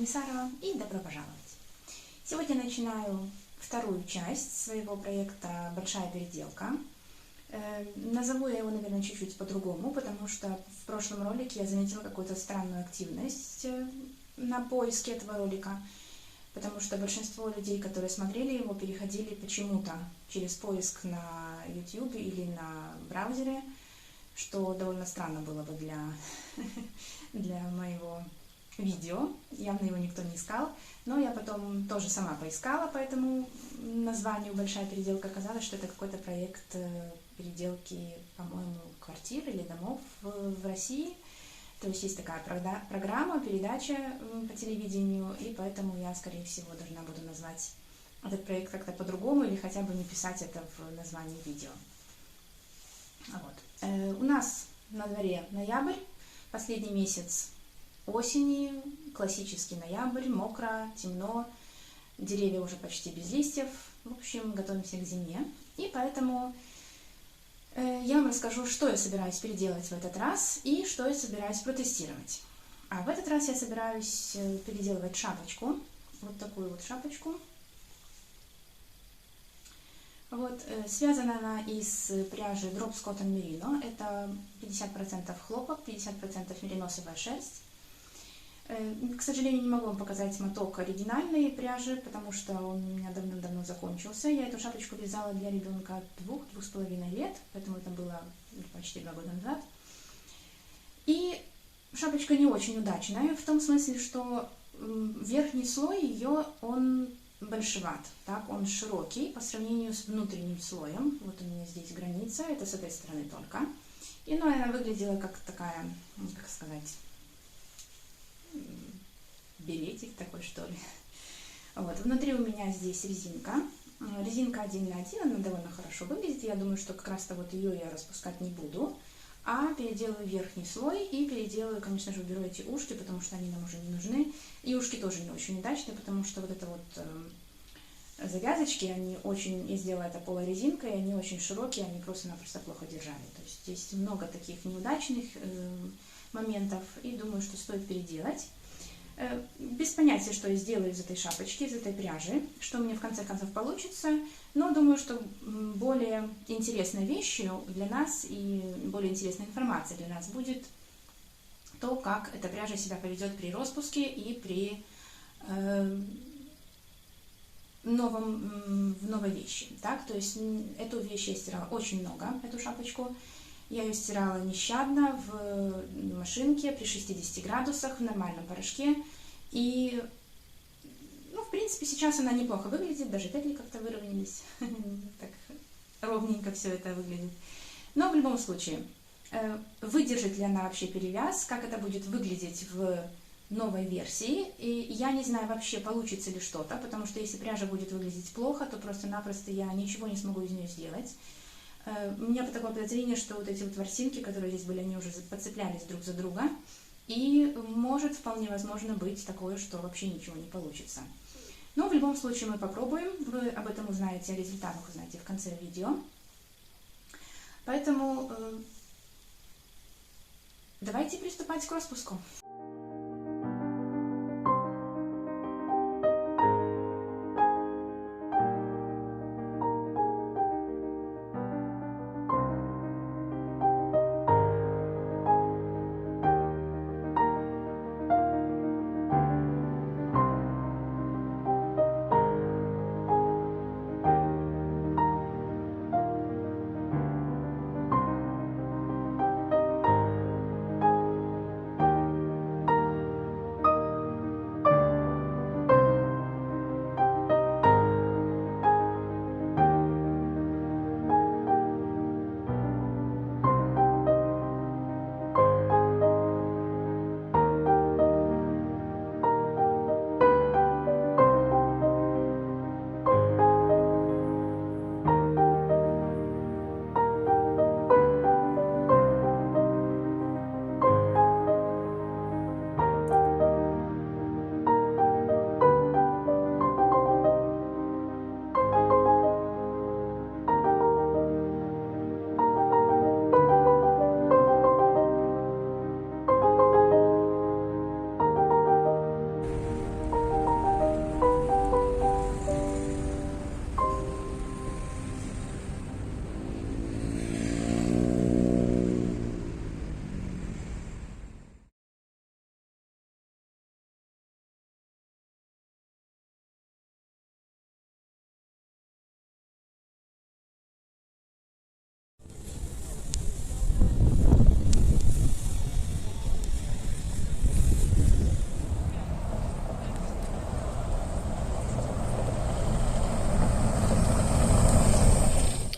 Комиссарова и добро пожаловать! Сегодня начинаю вторую часть своего проекта «Большая переделка». Назову я его, наверное, чуть-чуть по-другому, потому что в прошлом ролике я заметила какую-то странную активность на поиске этого ролика, потому что большинство людей, которые смотрели его, переходили почему-то через поиск на YouTube или на браузере, что довольно странно было бы для моего видео. Явно его никто не искал, но я потом тоже сама поискала по этому названию «Большая переделка». Оказалось, что это какой-то проект переделки, по-моему, квартир или домов в России. То есть есть такая программа, передача по телевидению, и поэтому я, скорее всего, должна буду назвать этот проект как-то по-другому или хотя бы не писать это в названии видео. Вот. У нас на дворе ноябрь, последний месяц осени, классический ноябрь, мокро, темно, деревья уже почти без листьев, в общем, готовимся к зиме. И поэтому я вам расскажу, что я собираюсь переделать в этот раз и что я собираюсь протестировать. А в этот раз я собираюсь переделывать шапочку, вот такую вот шапочку. Вот, связана она из пряжи Drops Cotton Merino, это 50% хлопок, 50% мериносовая шерсть. К сожалению, не могу вам показать моток оригинальной пряжи, потому что он у меня давно-давно закончился. Я эту шапочку вязала для ребенка 2-2,5 лет, поэтому это было почти 2 года назад. И шапочка не очень удачная, в том смысле, что верхний слой ее, он большеват, так, он широкий по сравнению с внутренним слоем. Вот у меня здесь граница, это с этой стороны только. И она выглядела как такая, как сказать, беретик такой, что ли. Вот. Внутри у меня здесь резинка. Резинка 1 на 1, она довольно хорошо выглядит. Я думаю, что как раз-то вот ее я распускать не буду, а переделаю верхний слой и переделаю, конечно же, уберу эти ушки, потому что они нам уже не нужны. И ушки тоже не очень удачные, потому что вот это вот завязочки, они очень, я сделала это полурезинкой, они очень широкие, они просто-напросто плохо держали. То есть здесь много таких неудачных моментов, и думаю, что стоит переделать. Без понятия, что я сделаю из этой шапочки, из этой пряжи, что у меня в конце концов получится, но думаю, что более интересной вещью для нас и более интересной информацией для нас будет то, как эта пряжа себя поведет при распуске и при новой вещи. Так? То есть эту вещь я стирала очень много, эту шапочку. Я ее стирала нещадно в машинке при 60 градусах в нормальном порошке. И, в принципе, сейчас она неплохо выглядит, даже петли как-то выровнялись. Так ровненько все это выглядит. Но в любом случае, выдержит ли она вообще перевяз, как это будет выглядеть в новой версии. И я не знаю вообще, получится ли что-то, потому что если пряжа будет выглядеть плохо, то просто-напросто я ничего не смогу из нее сделать. У меня такое подозрение, что вот эти вот ворсинки, которые здесь были, они уже подцеплялись друг за друга. И может вполне возможно быть такое, что вообще ничего не получится. Но в любом случае мы попробуем. Вы об этом узнаете, о результатах узнаете в конце видео. Поэтому давайте приступать к распуску.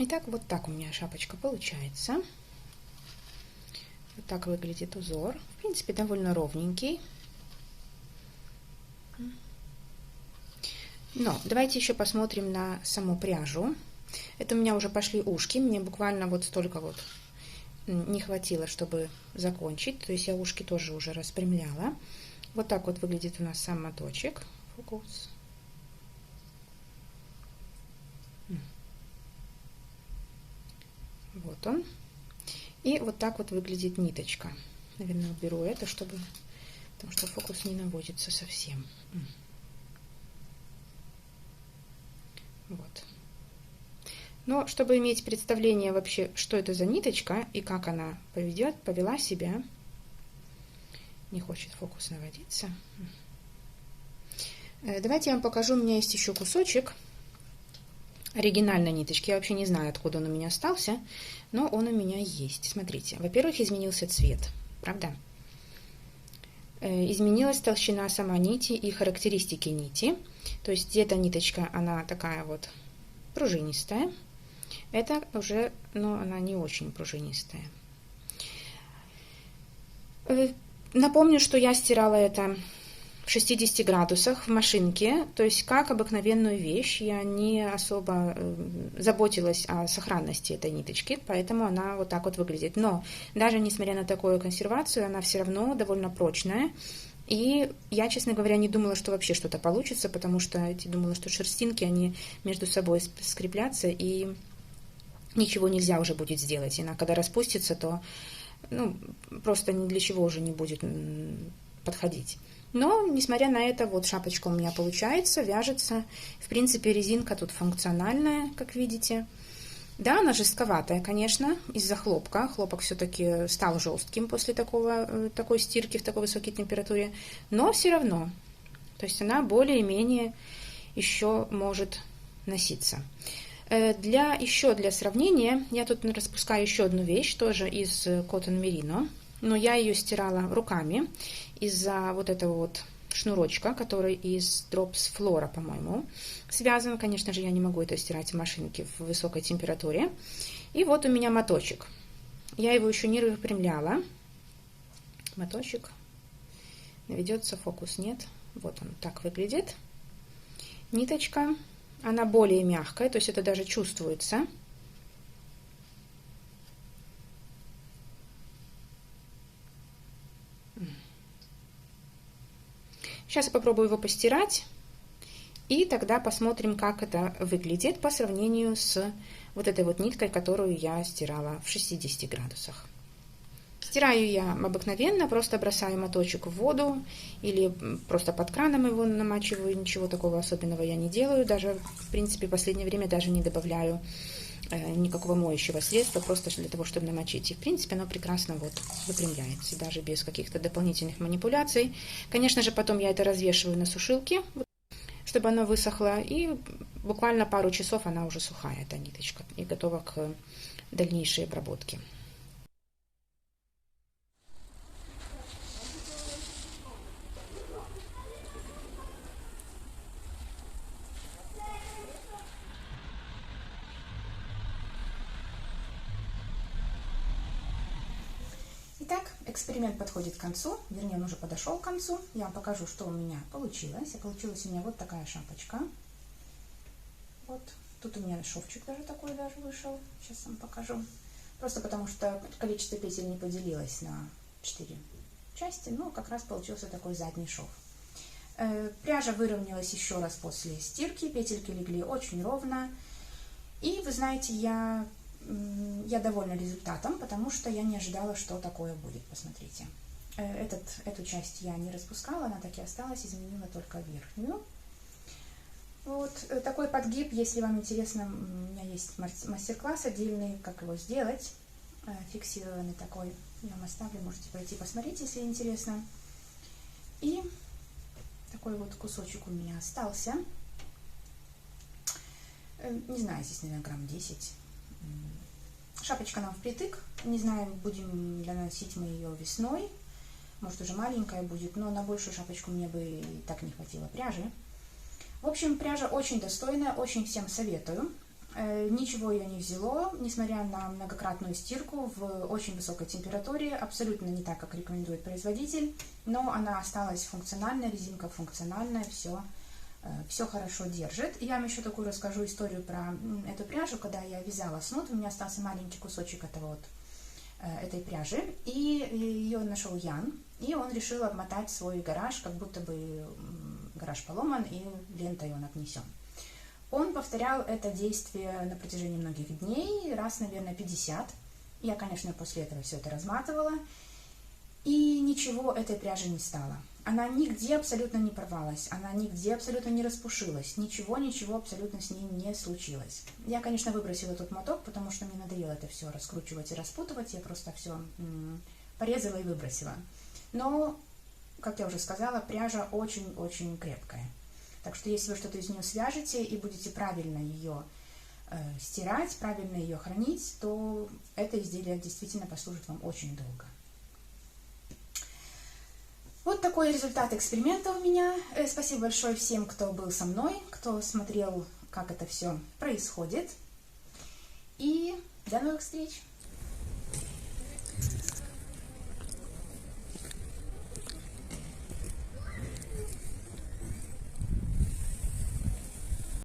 Итак, вот так у меня шапочка получается. Вот так выглядит узор. В принципе, довольно ровненький. Но давайте еще посмотрим на саму пряжу. Это у меня уже пошли ушки. Мне буквально вот столько вот не хватило, чтобы закончить. То есть я ушки тоже уже распрямляла. Вот так вот выглядит у нас сам моточек. Фокус. Вот он. И вот так вот выглядит ниточка. Наверное, уберу это, потому что фокус не наводится совсем. Вот. Но чтобы иметь представление вообще, что это за ниточка и как она повела себя, не хочет фокус наводиться. Давайте я вам покажу, у меня есть еще кусочек оригинальной ниточки. Я вообще не знаю, откуда он у меня остался, но он у меня есть. Смотрите, во-первых, изменился цвет, правда? Изменилась толщина сама нити и характеристики нити. То есть где-то ниточка, она такая вот пружинистая. Это уже, но она не очень пружинистая. Напомню, что я стирала это в 60 градусах в машинке, то есть как обыкновенную вещь. Я не особо заботилась о сохранности этой ниточки, поэтому она вот так вот выглядит. Но даже несмотря на такую консервацию, она все равно довольно прочная. И я, честно говоря, не думала, что вообще что-то получится, потому что я думала, что шерстинки, они между собой скреплятся, и ничего нельзя уже будет сделать. И она, когда распустится, то просто ни для чего уже не будет подходить. Но, несмотря на это, вот шапочка у меня получается, вяжется. В принципе, резинка тут функциональная, как видите. Да, она жестковатая, конечно, из-за хлопка. Хлопок все-таки стал жестким после такой стирки в такой высокой температуре. Но все равно, то есть она более-менее еще может носиться. Для сравнения, я тут распускаю еще одну вещь, тоже из Cotton Merino. Но я ее стирала руками из-за вот этого вот шнурочка, который из Drops Flora, по-моему, связан. Конечно же, я не могу это стирать в машинке в высокой температуре. И вот у меня моточек. Я его еще не выпрямляла. Моточек. Наведется, фокус нет. Вот он так выглядит. Ниточка. Она более мягкая, то есть это даже чувствуется. Сейчас я попробую его постирать, и тогда посмотрим, как это выглядит по сравнению с вот этой вот ниткой, которую я стирала в 60 градусах. Стираю я обыкновенно, просто бросаю моточек в воду или просто под краном его намачиваю, ничего такого особенного я не делаю. Даже, в принципе, в последнее время даже не добавляю никакого моющего средства, просто для того, чтобы намочить. И, в принципе, оно прекрасно вот выпрямляется, даже без каких-то дополнительных манипуляций. Конечно же, потом я это развешиваю на сушилке, чтобы оно высохло, и буквально пару часов она уже сухая, эта ниточка, и готова к дальнейшей обработке. Итак, эксперимент подходит к концу, вернее, он уже подошел к концу. Я вам покажу, что у меня получилось. Получилась у меня вот такая шапочка. Вот, тут у меня шовчик такой вышел. Сейчас вам покажу. Просто потому что количество петель не поделилось на 4 части, но как раз получился такой задний шов. Пряжа выровнялась еще раз после стирки, петельки легли очень ровно. И вы знаете, я довольна результатом, потому что я не ожидала, что такое будет. Посмотрите. Эту часть я не распускала, она так и осталась, изменила только верхнюю. Вот такой подгиб, если вам интересно, у меня есть мастер-класс отдельный, как его сделать, фиксированный такой. Я вам оставлю, можете пойти посмотреть, если интересно. И такой вот кусочек у меня остался. Не знаю, здесь, наверное, грамм 10. Шапочка нам впритык. Не знаю, будем доносить мы ее весной. Может, уже маленькая будет, но на большую шапочку мне бы и так не хватило пряжи. В общем, пряжа очень достойная, очень всем советую. Ничего ее не взяло, несмотря на многократную стирку в очень высокой температуре, абсолютно не так, как рекомендует производитель, но она осталась функциональная, резинка функциональная, все хорошо держит. Я вам еще такую расскажу историю про эту пряжу. Когда я вязала снуд, у меня остался маленький кусочек этой пряжи, и ее нашел Ян, и он решил обмотать свой гараж, как будто бы гараж поломан, и лентой он обнесен. Он повторял это действие на протяжении многих дней, раз, наверное, 50. Я, конечно, после этого все это разматывала, и ничего этой пряжи не стало. Она нигде абсолютно не порвалась, она нигде абсолютно не распушилась, ничего абсолютно с ней не случилось. Я, конечно, выбросила тот моток, потому что мне надоело это все раскручивать и распутывать, я просто все порезала и выбросила. Но, как я уже сказала, пряжа очень-очень крепкая. Так что если вы что-то из нее свяжете и будете правильно ее стирать, правильно ее хранить, то это изделие действительно послужит вам очень долго. Вот такой результат эксперимента у меня. Спасибо большое всем, кто был со мной, кто смотрел, как это все происходит. И до новых встреч!